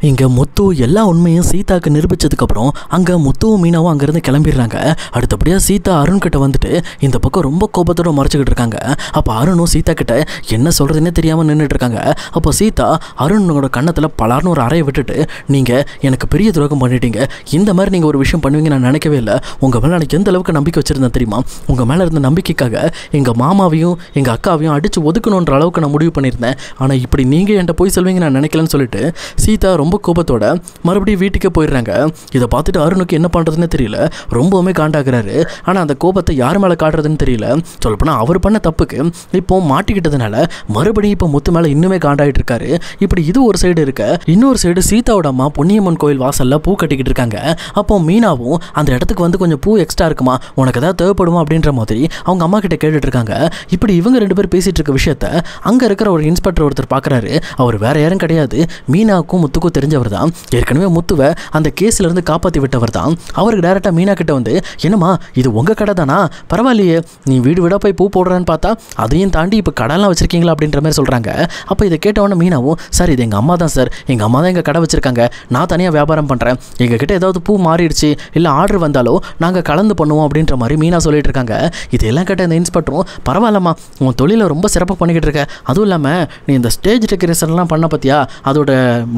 இங்கே முத்து எல்லா உண்மையும் சீதாக்கு நிரூபிச்சதுக்கப்புறம் அங்கே முத்துவும் மீனாவும் அங்கேருந்து கிளம்பிடுறாங்க. அடுத்தபடியாக சீதா அருண் கிட்ட வந்துட்டு இந்த பக்கம் ரொம்ப கோபத்தோட மறைச்சிக்கிட்டு இருக்காங்க. அப்போ அருணும் சீதா கிட்ட என்ன சொல்கிறதுனே தெரியாமல் நின்றுட்டு இருக்காங்க. அப்போ சீதா அருணோட கன்னத்தில் பலார்னு ஒரு அறையை விட்டுட்டு, நீங்கள் எனக்கு பெரிய துரோகம் பண்ணிட்டீங்க, இந்த மாதிரி நீங்கள் ஒரு விஷயம் பண்ணுவீங்க நான் நினைக்கவே இல்லை, உங்கள் மேலே எனக்கு எந்த அளவுக்கு நம்பிக்கை வச்சுருந்தேன் தெரியுமா, உங்கள் மேலே இருந்த நம்பிக்கைக்காக எங்கள் மாமாவையும் எங்கள் அக்காவையும் அடித்து ஒதுக்கணுன்ற அளவுக்கு நான் முடிவு பண்ணியிருந்தேன், ஆனால் இப்படி நீங்கள் என்கிட்ட போய் சொல்வீங்க நான் நினைக்கலன்னு சொல்லிட்டு சீதா ரொம்ப கோபத்தோட மறுபடியும் வீட்டுக்கே போயிடுறாங்க. இதை பார்த்துட்டு அருணுக்கு என்ன பண்ணுறதுன்னு தெரியல, ரொம்பவுமே காண்டாகிறாரு. ஆனால் அந்த கோபத்தை யார் மேலே காட்டுறதுன்னு தெரியல. சொல்லப்போனால் அவர் பண்ண தப்புக்கு இப்போ மாட்டிக்கிட்டதுனால மறுபடியும் இப்போ முத்து மேலே இன்னுமே காண்டாகிட்டு இருக்காரு. இப்படி இது ஒரு சைடு இருக்க, இன்னொரு சைடு சீதாவோட அம்மா பொன்னியம்மன் கோயில் வாசலில் பூ கட்டிக்கிட்டு இருக்காங்க. அப்போ மீனாவும் அந்த இடத்துக்கு வந்து கொஞ்சம் பூ எக்ஸ்ட்ரா இருக்குமா, உனக்கு ஏதாவது தேவைப்படுமா அப்படின்ற மாதிரி அவங்க அம்மா கிட்ட கேட்டுட்டு இருக்காங்க. இப்படி இவங்க ரெண்டு பேர் பேசிட்டு இருக்க விஷயத்த அங்கே இருக்கிற ஒரு இன்ஸ்பெக்டர் ஒருத்தர் பார்க்குறாரு. அவர் வேற யாரும் கிடையாது, மீனாவுக்கும் முத்துக்கும் தெரிஞ்சவர் தான். ஏற்கனவே முத்துவை அந்த கேஸ்ல இருந்து காப்பாற்றி விட்டவர் தான். அவருக்கு டைரக்டாக மீனா கிட்ட வந்து, என்னம்மா இது உங்கள் கடை தானா, பரவாயில்லையே, நீ வீடு வீடாக போய் பூ போடுறான்னு பார்த்தா அதையும் தாண்டி இப்போ கடைலாம் வச்சிருக்கீங்களா அப்படின்ற மாதிரி சொல்கிறாங்க. அப்போ இதை கேட்டவொன்னே மீனாவும், சார் இது எங்கள் அம்மா தான் சார், எங்கள் அம்மா தான் எங்கள் கடை வச்சிருக்காங்க, நான் தனியாக வியாபாரம் பண்ணுறேன், எங்ககிட்ட ஏதாவது பூ மாறிடுச்சு இல்லை ஆர்டர் வந்தாலோ நாங்கள் கலந்து பண்ணுவோம் அப்படின்ற மாதிரி மீனா சொல்லிட்டு இருக்காங்க. இதெல்லாம் கேட்ட இந்த இன்ஸ்பெக்டரும், பரவாயில்லம்மா உன் தொழிலை ரொம்ப சிறப்பாக பண்ணிக்கிட்டு இருக்க, அதுவும் இல்லாமல் நீ இந்த ஸ்டேஜ் டெக்கரேஷன்லாம் பண்ண பார்த்தியா, அதோட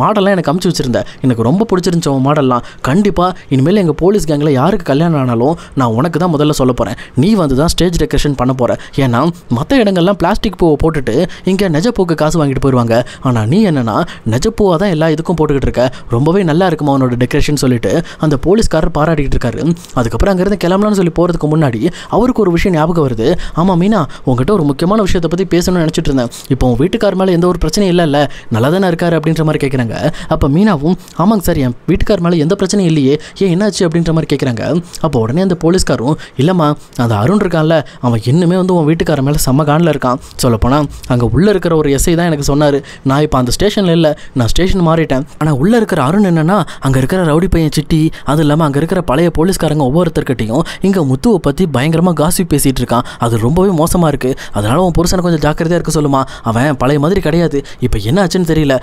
மாடல்லாம் எனக்கு அமுச்சு வச்சுருந்தேன், எனக்கு ரொம்ப பிடிச்சிருந்துச்சு உன் மாடல்லாம், கண்டிப்பாக இனிமேல் எங்கள் போலீஸ் கேங்கில் யாருக்கு கல்யாணம் ஆனாலும் நான் உனக்கு தான் முதல்ல சொல்ல போகிறேன், நீ வந்து தான் ஸ்டேஜ் டெக்கரேஷன் பண்ண போகிற, ஏன்னா மற்ற இடங்கள்லாம் பிளாஸ்டிக் பூவை போட்டுட்டு இங்கே நெஜப்பூக்கு காசு வாங்கிட்டு போயிடுவாங்க, ஆனால் நீ என்னன்னா நெஜப்பூவாக தான் எல்லா இதுக்கும் போட்டுக்கிட்டு இருக்க, ரொம்பவே நல்லா இருக்குமா உன்னோட டெக்கரேஷன் சொல்லிட்டு அந்த போலீஸ்காரர் பாராட்டிக்கிட்டு இருக்காரு. அதுக்கப்புறம் அங்கேருந்து கிளம்பலான்னு சொல்லி போகிறதுக்கு முன்னாடி அவருக்கு ஒரு விஷயம் ஞாபகம் வருது. ஆமாம் மீனா, உங்ககிட்ட ஒரு முக்கியமான விஷயத்தை பற்றி பேசணும்னு நினச்சிட்டு இருந்தேன், இப்போ உன் வீட்டுக்கார் மேலே எந்த ஒரு பிரச்சனையும் இல்லை நல்லா தானே இருக்காரு அப்படின்ற மாதிரி கேட்குறாங்க. அப்போ மீனாவும், ஆமாங்க சார் என் வீட்டுக்கார் மேலே எந்த பிரச்சனையும் இல்லையே, ஏன் என்னாச்சு அப்படின்ற மாதிரி கேட்குறாங்க. அப்போ உடனே அந்த போலீஸ்காரும், இல்லைம்மா அந்த அருண் இருக்கான்ல, அவன் இன்னுமே வந்து உன் வீட்டுக்கார மேலே செம்ம காண்டில் இருக்கான், சொல்லப்போனால் அங்கே உள்ளே இருக்கிற ஒரு எஸ்ஐ தான் எனக்கு சொன்னார், நான் இப்போ அந்த ஸ்டேஷனில் இல்லை, நான் ஸ்டேஷன் மாறிட்டேன், ஆனால் உள்ளே இருக்கிற அருண் என்னன்னா அங்கே இருக்கிற ரவுடி பையன் சிட்டி, அது இல்லாமல் அங்கே இருக்கிற பழைய போலீஸ்காரங்க ஒவ்வொருத்தர்கிட்டையும் இங்கே முத்துவை பற்றி பயங்கரமாக காசிப் பேசிகிட்டு இருக்கான், அது ரொம்பவே மோசமாக இருக்குது, அதனால் உன் புருஷனை கொஞ்சம் ஜாக்கிரதையாக இருக்க சொல்லுமா, அவன் பழைய மாதிரி கிடையாது, இப்போ என்ன ஆச்சுன்னு தெரியல,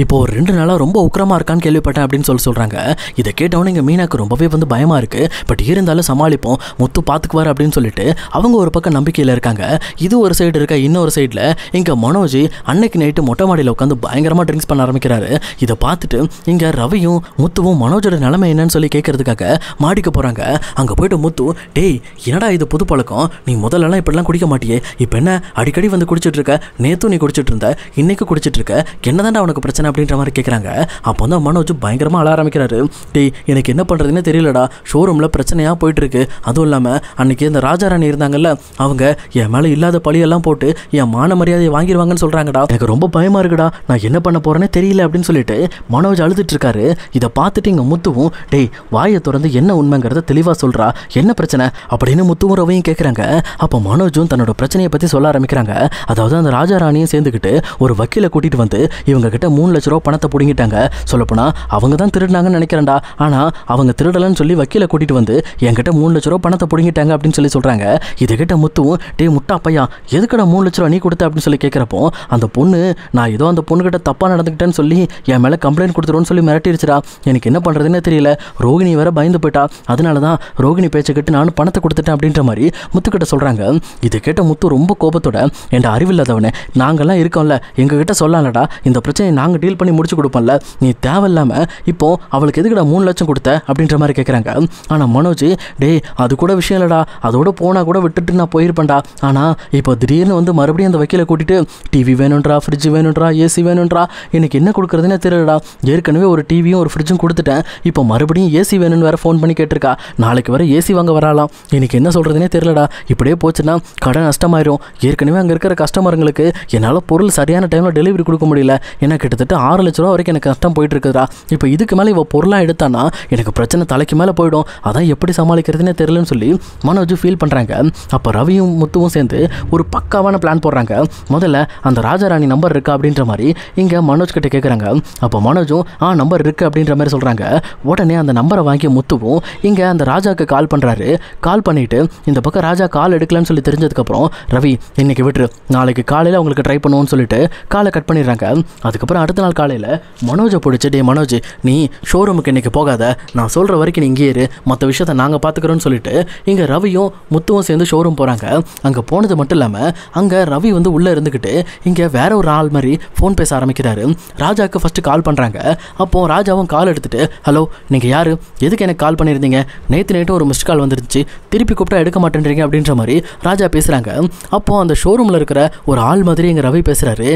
இப்போ ஒரு 2 நாளாக ரொம்ப உக்கிரமாக இருக்கான்னு கேள்விப்பட்டேன் அப்படின்னு சொல்கிறாங்க. இதை கேட்டவொன்னே இங்கே மீனாக்கு ரொம்பவே வந்து பயமாக இருக்குது, பட் இருந்தாலும் சமாளிப்போம், முத்து பார்த்துக்குவார் அப்படின்னு சொல்லிட்டு அவங்க ஒரு பக்கம் நம்பிக்கையில் இருக்காங்க. இது ஒரு சைடு இருக்க, இன்னொரு சைடில் இங்கே மனோஜ் அன்னைக்கு நைட்டு மொட்டை மாடியில் உட்காந்து பயங்கரமாக ட்ரிங்க்ஸ் பண்ண ஆரம்பிக்கிறாரு. இதை பார்த்துட்டு இங்கே ரவியும் முத்துவும் மனோஜோட நிலைமை என்னன்னு சொல்லி கேட்கறதுக்காக மாடிக்க போகிறாங்க. அங்கே போய்ட்டு முத்து, டேய் என்னடா இது புது பழக்கம், நீ முதல்லலாம் இப்படிலாம் குடிக்க மாட்டியே, இப்போ என்ன அடிக்கடி வந்து குடிச்சிட்டு இருக்க, நேற்றும் நீ குடிச்சிட்டு இருந்த, இன்னைக்கு குடிச்சிட்டு இருக்க, என்னதான்டா உனக்கு பிரச்சனை அப்படின்ற மாதிரி கேட்குறாங்க. அப்போ வந்து மனோஜ் பயங்கரமாக அழ ஆரம்பிக்கிறாரு. டேய் எனக்கு என்ன பண்ணுறதுன்னு தெரியலடா, ஷோரூமில் பிரச்சனையாக போயிட்டுருக்கு, அதுவும் இல்லாமல் அன்றைக்கி இந்த ராஜாராணி இருந்தாங்கல்ல, அவங்க என் மேலே இல்லாத பழியெல்லாம் போட்டு என் மான மரியாதையை வாங்கிடுவாங்கன்னு சொல்கிறாங்கடா, எனக்கு ரொம்ப பயமாக இருக்குடா, நான் என்ன பண்ண போகிறேன்னே தெரியல அப்படின்னு சொல்லிட்டு மனோஜ் அழுதுட்டு இருக்காரு. இதை பார்த்துட்டு இங்கே முத்துவும், டேய் வாயை திறந்து என்ன உண்மைங்கிறத தெளிவாக சொல்கிறா, என்ன பிரச்சனை அப்படின்னு முத்துவும் ரவையும் கேட்குறாங்க. அப்போ மனோஜும் தன்னோட பிரச்சனையை பற்றி சொல்ல ஆரம்பிக்கிறாங்க. அதாவது அந்த ராஜாராணியும் சேர்ந்துக்கிட்டு ஒரு வக்கீலை கூட்டிகிட்டு வந்து இவங்க கிட்ட 3 லட்ச ரூபா பணத்தை பிடிங்கிட்டாங்க, சொல்லப்போனால் அவங்க தான் திருடினாங்கன்னு நினைக்கிறேன்டா, ஆனால் அவங்க திருடலன்னு சொல்லி வக்கீலை கூட்டிகிட்டு வந்து என்கிட்ட 3 லட்ச ரூபா பணத்தை பிடிங்கிட்டாங்க அப்படின்னு சொல்லி சொல்கிறாங்க. இதை கிட்ட முத்துவும், டே முட்டா பையா எதுக்கடா 3 லட்ச ரூபா நீ கொடுத்த அப்படின்னு சொல்லி கேட்குறப்போ, அந்த பொண்ணு நான் ஏதோ அந்த பொண்ணுகிட்ட தப்பாக நடந்துக்கிட்டேன்னு சொல்லி என் மேலே கம்ப்ளைண்ட் கொடுத்துருவோன்னு சொல்லி மிரட்டிடுச்சுடா, எனக்கு என்ன பண்ணுறதுன்னே தெரியல, ரோகிணி வேற பயந்து போயிட்டா, அதனால தான் ரோகிணி பேச்சை கேட்டு நானும் பணத்தை கொடுத்துட்டேன் அப்படின்ற மாதிரி முத்துக்கிட்ட சொல்கிறாங்க. இதை கேட்ட முத்து ரொம்ப கோபத்தோட, என் அறிவில்லாதவனே நாங்கள்லாம் இருக்கோம்ல, எங்ககிட்ட சொல்லலடா, இந்த பிரச்சனையை நாங்கள் டீல் பண்ணி முடிச்சு கொடுப்போம்ல, நீ தேவையில்லாமல் இப்போ அவளுக்கு எதுக்குடா 3 லட்சம் கொடுத்த அப்படின்ற மாதிரி கேட்குறாங்க. ஆனால் மனோஜ், டே அது கூட விஷயம் இல்லைடா, அதோட போனால் கூட விட்டுட்டு நான் போயிருப்பேன்டா, ஆனால் இப்போ திடீர்னு வந்து மறுபடியும் அந்த வக்கீலை கூட்டிட்டு டிவி வேணுன்றா, ஃப்ரிட்ஜ் வேணுன்றா, ஏசி வேணுன்றா, எனக்கு என்ன கொடுக்குறதுனே தெரியலடா, ஏற்கனவே ஒரு டிவியும் ஒரு ஃப்ரிட்ஜும் கொடுத்துட்டேன், இப்போ மறுபடியும் ஏசி வேணும்னு வேறு ஃபோன் பண்ணி கேட்டிருக்கா, நாளைக்கு வர ஏசி வாங்க வராலாம், எனக்கு என்ன சொல்கிறதுனே தெரியலடா, இப்படியே போச்சுன்னா கடை நஷ்டமாயிரும், ஏற்கனவே அங்கே இருக்கிற கஸ்டமருங்களுக்கு என்னால் பொருள் சரியான டைமில் டெலிவரி கொடுக்க முடியல, ஏன்னா கிட்டத்தட்ட 6 லட்ச ரூபா வரைக்கும் எனக்கு கஷ்டம் போயிட்டு இருக்குதுடா, இப்போ இதுக்கு மேலே இவள் பொருளாக எடுத்தானா எனக்கு பிரச்சனை தலைக்கு மேலே போயிடும், அதான் எப்படி சமாளிக்கிறதுனே தெரியலன்னு சொல்லி மனோஜ் ஃபீல் பண்ணுறாங்க. அப்போ ரவியும் முத்துவும் சேர்ந்து ஒரு பக்காவான பிளான் போடுறாங்க. முதல்ல அந்த ராஜாராணி நம்பர் இருக்கா அப்படின்ற மாதிரி இங்கே மனோஜ் கிட்ட கேட்குறாங்க. அப்போ மனோஜும் நம்பர் இருக்குது அப்படின்ற மாதிரி சொல்கிறாங்க. உடனே அந்த நம்பரை வாங்கி முத்துவும் இங்கே அந்த ராஜாவுக்கு கால் பண்ணுறாரு. கால் பண்ணிவிட்டு இந்த பக்கம் ராஜா கால் எடுக்கலன்னு சொல்லி தெரிஞ்சதுக்கப்புறம், ரவி இன்னைக்கு விட்டுரு, நாளைக்கு காலையில் அவங்களுக்கு ட்ரை பண்ணுவோன்னு சொல்லிட்டு காலை கட் பண்ணிடுறாங்க. அதுக்கப்புறம் அடுத்த அடுத்த நாள் காலையில் மனோஜை பிடிச்சி, டே மனோஜ், நீ ஷோரூமுக்கு இன்றைக்கி போகாத, நான் சொல்கிற வரைக்கும் நீ இங்கே இரு, மற்ற விஷயத்தை நாங்கள் பார்த்துக்கிறோன்னு சொல்லிட்டு இங்கே ரவியும் முத்துவும் சேர்ந்து ஷோரூம் போகிறாங்க. அங்கே போனது மட்டும் இல்லாமல் அங்கே ரவி வந்து உள்ளே இருந்துக்கிட்டு இங்கே வேற ஒரு ஆள் மாதிரி ஃபோன் பேச ஆரம்பிக்கிறாரு. ராஜாவுக்கு ஃபஸ்ட்டு கால் பண்ணுறாங்க. அப்போது ராஜாவும் கால் எடுத்துகிட்டு, ஹலோ நீங்கள் யார், எதுக்கு எனக்கு கால் பண்ணியிருந்தீங்க, நேற்று நைட்டு ஒரு மிஸ்ட் கால் வந்துருந்துச்சு, திருப்பி கூப்பிட்டா எடுக்க மாட்டேன்றீங்க அப்படின்ற மாதிரி ராஜா பேசுகிறாங்க. அப்போது அந்த ஷோரூமில் இருக்கிற ஒரு ஆள் மாதிரி இங்கே ரவி பேசுகிறாரு.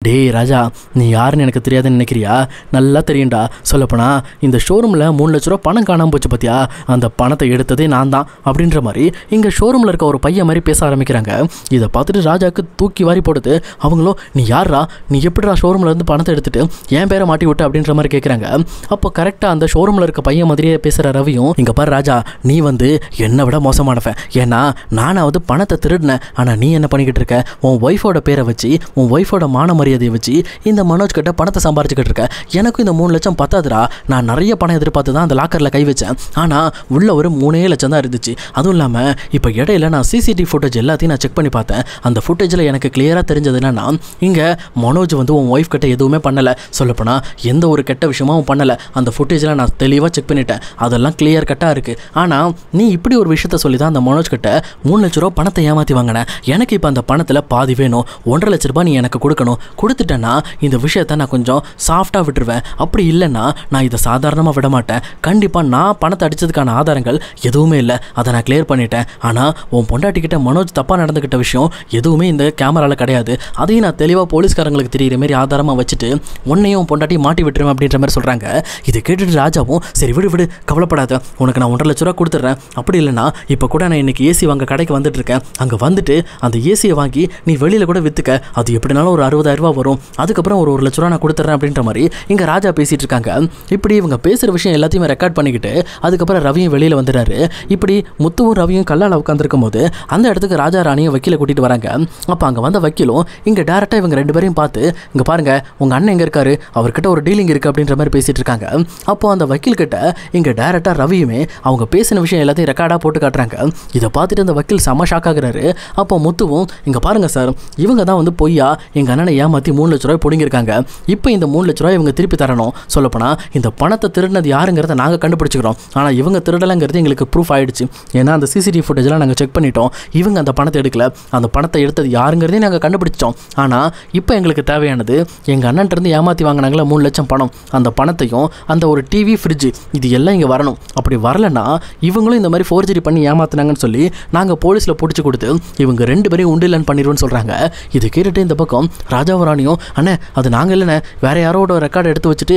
டேய் ராஜா, நீ யாருன்னு எனக்கு தெரியாதுன்னு நினைக்கிறியா? நல்லா தெரியும்டா. சொல்லப்போனால் இந்த ஷோரூமில் 3 லட்ச ரூபா பணம் காணாமல் போச்சு பார்த்தியா, அந்த பணத்தை எடுத்ததே நான் தான் அப்படின்ற மாதிரி இங்கே ஷோரூமில் இருக்க ஒரு பையன் மாதிரி பேச ஆரம்பிக்கிறாங்க. இதை பார்த்துட்டு ராஜாவுக்கு தூக்கி வாரி போடுது. அவங்களும், நீ யாரா, நீ எப்படிடா ஷோரூமில் இருந்து பணத்தை எடுத்துட்டு என் பேரை மாட்டி விட்டு அப்படின்ற மாதிரி கேட்குறாங்க. அப்போ கரெக்டாக அந்த ஷோரூமில் இருக்க பையன் மாதிரியே பேசுகிற ரவியும், இங்கே பாரு ராஜா, நீ வந்து என்னை விட மோசமானவன். ஏன்னா நானாவது பணத்தை திருடினேன், ஆனால் நீ என்ன பண்ணிக்கிட்டு இருக்க, உன் ஒய்ஃபோட பேரை வச்சு, உன் ஒய்ஃபோட மான மரியாதையை வச்சு இந்த மனோஜ் கிட்ட பணத்தை சம்பாரிச்சுக்கிட்டு இருக்க. எனக்கும் இந்த 3 லட்சம் பத்தாதுடா. நான் நிறைய பணம் எதிர்பார்த்து தான் அந்த லாக்கரில் கை வச்சேன். ஆனால் உள்ள ஒரு 3 லட்சம் தான் இருந்துச்சு. அதுவும் இல்லாமல் இப்போ இடையில நான் சிசிடிவி ஃபுட்டேஜ் எல்லாத்தையும் நான் செக் பண்ணி பார்த்தேன். அந்த ஃபுட்டேஜில் எனக்கு கிளியராக தெரிஞ்சது என்னன்னா, இங்கே மனோஜ் வந்து உன் ஒய்ஃப் கிட்ட எதுவுமே பண்ணலை. சொல்லப்போனால் எந்த ஒரு கெட்ட விஷயமும் அவன் பண்ணலை. அந்த ஃபுட்டேஜில் நான் தெளிவாக செக் பண்ணிட்டேன். அதெல்லாம் கிளியர் கட்டாக இருக்குது. ஆனால் நீ இப்படி ஒரு விஷயத்த சொல்லி தான் அந்த மனோஜ் கிட்ட 3 லட்ச ரூபா பணத்தை ஏமாற்றி வாங்கினேன். எனக்கு இப்போ அந்த பணத்தில் பாதி வேணும். 1.5 லட்ச ரூபாய் நீ எனக்கு கொடுக்கணும். கொடுத்துட்டேன்னா இந்த விஷயத்தை நான் கொஞ்சம் சாஃப்டாக விட்டுருவேன். அப்படி இல்லைன்னா நான் இதை சாதாரணமாக விட மாட்டேன். கண்டிப்பாக நான் பணத்தை அடித்ததுக்கான ஆதாரங்கள் எதுவுமே இல்லை. அதை நான் கிளியர் பண்ணிட்டேன். ஆனால் உன் பொண்டாட்டிக்கிட்ட மனோஜ் தப்பாக நடந்துக்கிட்ட விஷயம் எதுவுமே இந்த கேமராவில் கிடையாது. அதையும் நான் தெளிவாக போலீஸ்காரங்களுக்கு தெரிகிற மாதிரி ஆதாரமாக வச்சுட்டு உன்னையும் உன் பொண்டாட்டி மாட்டி விட்டுருவேன் அப்படின்ற மாதிரி சொல்கிறாங்க. இதை கேட்டுட்டு ராஜாவும், சரி விடு கவலைப்படாத, உனக்கு நான் 1.5 லட்ச ரூபா கொடுத்துட்றேன். அப்படி இல்லைனா இப்போ கூட நான் இன்றைக்கி ஏசி வாங்க கடைக்கு வந்துட்டு இருக்கேன். அங்கே வந்துட்டு அந்த ஏசியை வாங்கி நீ வெளியில் கூட விற்றுக்க. அது எப்படினாலும் ஒரு 60,000 ரூபா வரும். அதுக்கப்புறம் ஒரு 1 லட்ச ரூபா நான் கொடுத்துட்றேன் அப்படின்ற மாதிரி இங்கே ராஜா பேசிகிட்டு இருக்காங்க. இப்படி இவங்க பேசுகிற விஷயம் எல்லாத்தையுமே ரெக்கார்ட் பண்ணிக்கிட்டு அதுக்கப்புறம் ரவியும் வெளியில் வந்துடுறாரு. இப்படி முத்துவும் ரவியும் கல்லால் உட்காந்துருக்கும் போது அந்த இடத்துக்கு ராஜா ராணியும் வக்கீலை கூட்டிகிட்டு வராங்க. அப்போ அங்கே வந்த வக்கீலும் இங்கே டேரெக்டாக இவங்க 2 பேரையும் பார்த்து, இங்கே பாருங்கள், உங்கள் அண்ணன் எங்கே இருக்காரு, அவர்கிட்ட ஒரு டீலிங் இருக்குது அப்படின்ற மாதிரி பேசிகிட்டு இருக்காங்க. அப்போது அந்த வக்கீல் கிட்ட இங்கே டேரெக்டாக ரவியுமே அவங்க பேசின விஷயம் எல்லாத்தையும் ரெக்கார்டாக போட்டு காட்டுறாங்க. இதை பார்த்துட்டு அந்த வக்கீல் செம்ம ஷாக் ஆகுறாரு. அப்போ முத்துவும், இங்கே பாருங்கள் சார், இவங்க தான் வந்து பொய்யா எங்கள் அண்ணனை ஏமாற்றி 3 லட்ச ரூபாய் பிடிங்கிருக்காங்க. இப்போ இந்த 3 லட்ச ரூபாய் இவங்க திருப்பி தரணும். சொல்லப்போனால் இந்த பணத்தை திருடினது யாருங்கிறத நாங்கள் கண்டுபிடிச்சிக்கிறோம். ஆனால் இவங்க திருடலைங்கிறது எங்களுக்கு ப்ரூஃப் ஆகிடுச்சு. ஏன்னா அந்த சிசிடிவி ஃபுட்டேஜெலாம் நாங்கள் செக் பண்ணிட்டோம். இவங்க அந்த பணத்தை எடுக்கல. அந்த பணத்தை எடுத்தது யாருங்கிறதையும் நாங்கள் கண்டுபிடிச்சிட்டோம். ஆனால் இப்போ எங்களுக்கு தேவையானது எங்கள் அண்ணன்ட்டு ஏமாற்றி வாங்கினாங்களே 3 லட்சம் பணம், அந்த பணத்தையும் அந்த ஒரு டிவி, ஃப்ரிட்ஜு, இது எல்லாம் இங்கே வரணும். அப்படி வரலைன்னா இவங்களும் இந்த மாதிரி ஃபோர்ஜரி பண்ணி ஏமாத்தினாங்கன்னு சொல்லி நாங்கள் போலீஸில் பிடிச்சி கொடுத்து இவங்க 2 பேரையும் உண்டு இல்லைன்னு பண்ணிடுவோன்னு சொல்கிறாங்க. இது கேட்டுட்டு இந்த பக்கம் ராஜாவராணியும், அண்ணே அது நாங்கள் இல்லைண்ணே, வேறு யாரோட ரெக்கார்டு எடுத்து வச்சுட்டு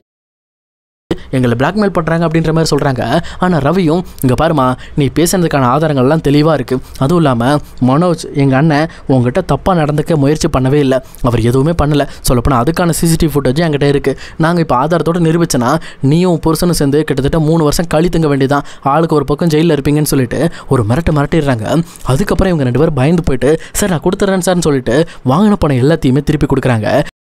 எங்களை பிளாக்மெயில் பண்ணுறாங்க அப்படின்ற மாதிரி சொல்கிறாங்க. ஆனால் ரவியும், இங்கே பாருமா, நீ பேசுனதுக்கான ஆதாரங்கள்லாம் தெளிவாக இருக்குது. அதுவும் இல்லாமல் மனோஜ் எங்கள் அண்ணன் உங்ககிட்ட தப்பாக நடந்துக்க முயற்சி பண்ணவே இல்லை. அவர் எதுவுமே பண்ணலை. சொல்லப்போனால் அதுக்கான சிசிடிவி ஃபுட்டேஜ் என்கிட்ட இருக்குது. நாங்கள் இப்போ ஆதாரத்தோடு நிரூபிச்சனா நீயும் புருஷனும் சேர்ந்து கிட்டத்தட்ட 3 வருஷம் கழித்துங்க வேண்டியதான், ஆளுக்கு ஒரு பக்கம் ஜெயிலில் இருப்பீங்கன்னு சொல்லிட்டு ஒரு மிரட்டிடுறாங்க. அதுக்கப்புறம் இவங்க 2 பேரும் பயந்து போயிட்டு, சார் நான் கொடுத்துட்றேன் சார்னு சொல்லிட்டு வாங்கின பணம் எல்லாத்தையுமே திருப்பி கொடுக்குறாங்க.